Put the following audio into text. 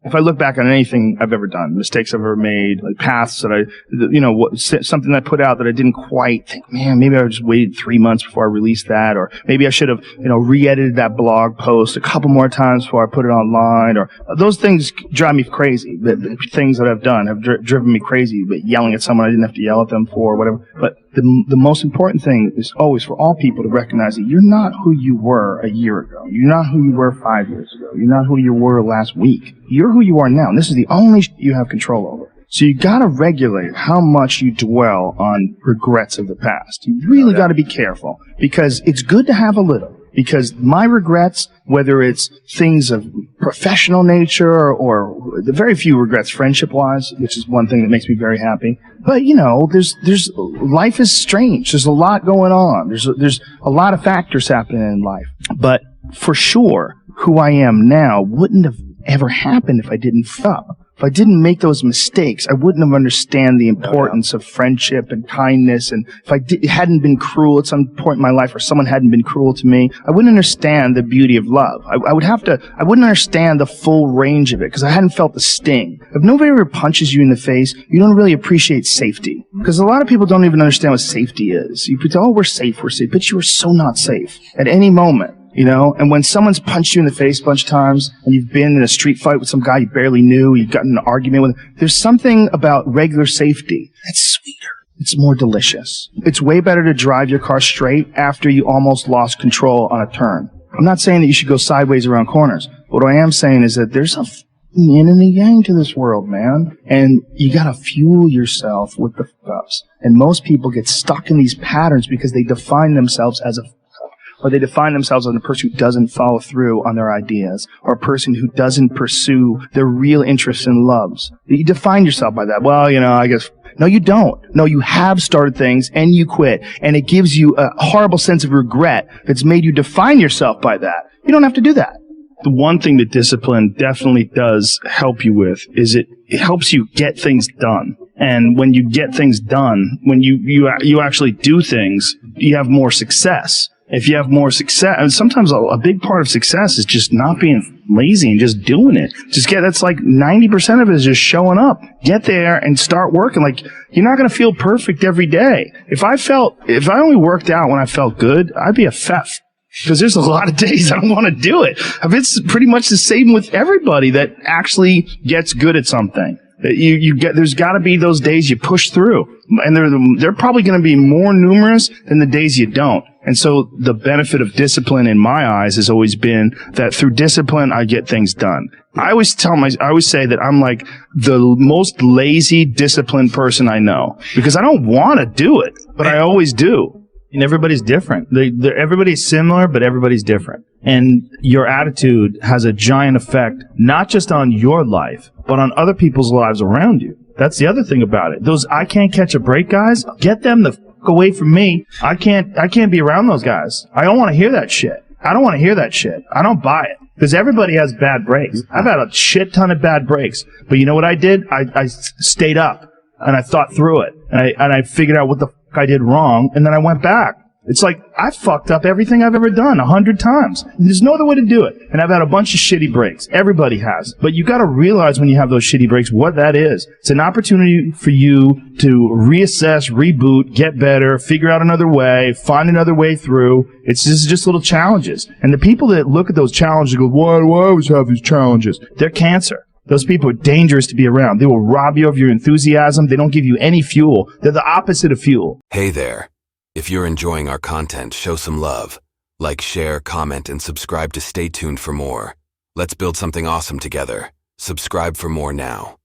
If I look back on anything I've ever done, mistakes I've ever made, like paths that something that I put out that I didn't quite think, man, maybe I just waited 3 months before I released that, or maybe I should have, re-edited that blog post a couple more times before I put it online, or those things drive me crazy. The things that I've done have driven me crazy, but yelling at someone I didn't have to yell at them for, whatever. But the most important thing is always for all people to recognize that you're not who you were a year ago. You're not who you were 5 years ago. You're not who you were last week. You're who you are now, and this is the only you have control over. So you got to regulate how much you dwell on regrets of the past. You really got to be careful, because it's good to have a little. Because my regrets, whether it's things of professional nature or the very few regrets friendship-wise, which is one thing that makes me very happy. But, there's life is strange. There's a lot going on. There's a lot of factors happening in life. But for sure, who I am now wouldn't have ever happened if I didn't fuck up. If I didn't make those mistakes, I wouldn't have understand the importance of friendship and kindness. And if I hadn't been cruel at some point in my life, or someone hadn't been cruel to me, I wouldn't understand the beauty of love. I wouldn't understand the full range of it, because I hadn't felt the sting. If nobody ever punches you in the face, you don't really appreciate safety. Because a lot of people don't even understand what safety is. You pretend, we're safe, but you are so not safe at any moment. And when someone's punched you in the face a bunch of times, and you've been in a street fight with some guy you barely knew, you've gotten in an argument with him, there's something about regular safety that's sweeter. It's more delicious. It's way better to drive your car straight after you almost lost control on a turn. I'm not saying that you should go sideways around corners. What I am saying is that there's a yin and a yang to this world, man. And you gotta fuel yourself with the f-ups. And most people get stuck in these patterns because they define themselves as or they define themselves as a person who doesn't follow through on their ideas, or a person who doesn't pursue their real interests and loves. You define yourself by that. Well, I guess. No, you don't. No, you have started things and you quit. And it gives you a horrible sense of regret that's made you define yourself by that. You don't have to do that. The one thing that discipline definitely does help you with is it helps you get things done. And when you get things done, when you actually do things, you have more success. If you have more success, and sometimes a big part of success is just not being lazy and just doing it. That's like 90% of it is just showing up. Get there and start working. Like, you're not going to feel perfect every day. If I only worked out when I felt good, I'd be a fat. Because there's a lot of days I don't want to do it. It's pretty much the same with everybody that actually gets good at something. There's got to be those days you push through, and they're probably going to be more numerous than the days you don't. And so the benefit of discipline in my eyes has always been that through discipline I get things done. I always say that I'm like the most lazy, disciplined person I know, because I don't want to do it, but I always do. And everybody's different. Everybody's similar, but everybody's different. And your attitude has a giant effect, not just on your life, but on other people's lives around you. That's the other thing about it. Those I can't catch a break guys, get them the f*** away from me. I can't be around those guys. I don't want to hear that shit. I don't want to hear that shit. I don't buy it. Because everybody has bad breaks. I've had a shit ton of bad breaks. But you know what I did? I stayed up, and I thought through it. And I figured out what the I did wrong, and then I went back. It's like I fucked up everything I've ever done 100 times. There's no other way to do it. And I've had a bunch of shitty breaks. Everybody has. But you got to realize when you have those shitty breaks what that is. It's an opportunity for you to reassess, reboot, get better, figure out another way, find another way through. It's just little challenges. And the people that look at those challenges and go, why do I always have these challenges? They're cancer. Those people are dangerous to be around. They will rob you of your enthusiasm. They don't give you any fuel. They're the opposite of fuel. Hey there. If you're enjoying our content, show some love. Like, share, comment, and subscribe to stay tuned for more. Let's build something awesome together. Subscribe for more now.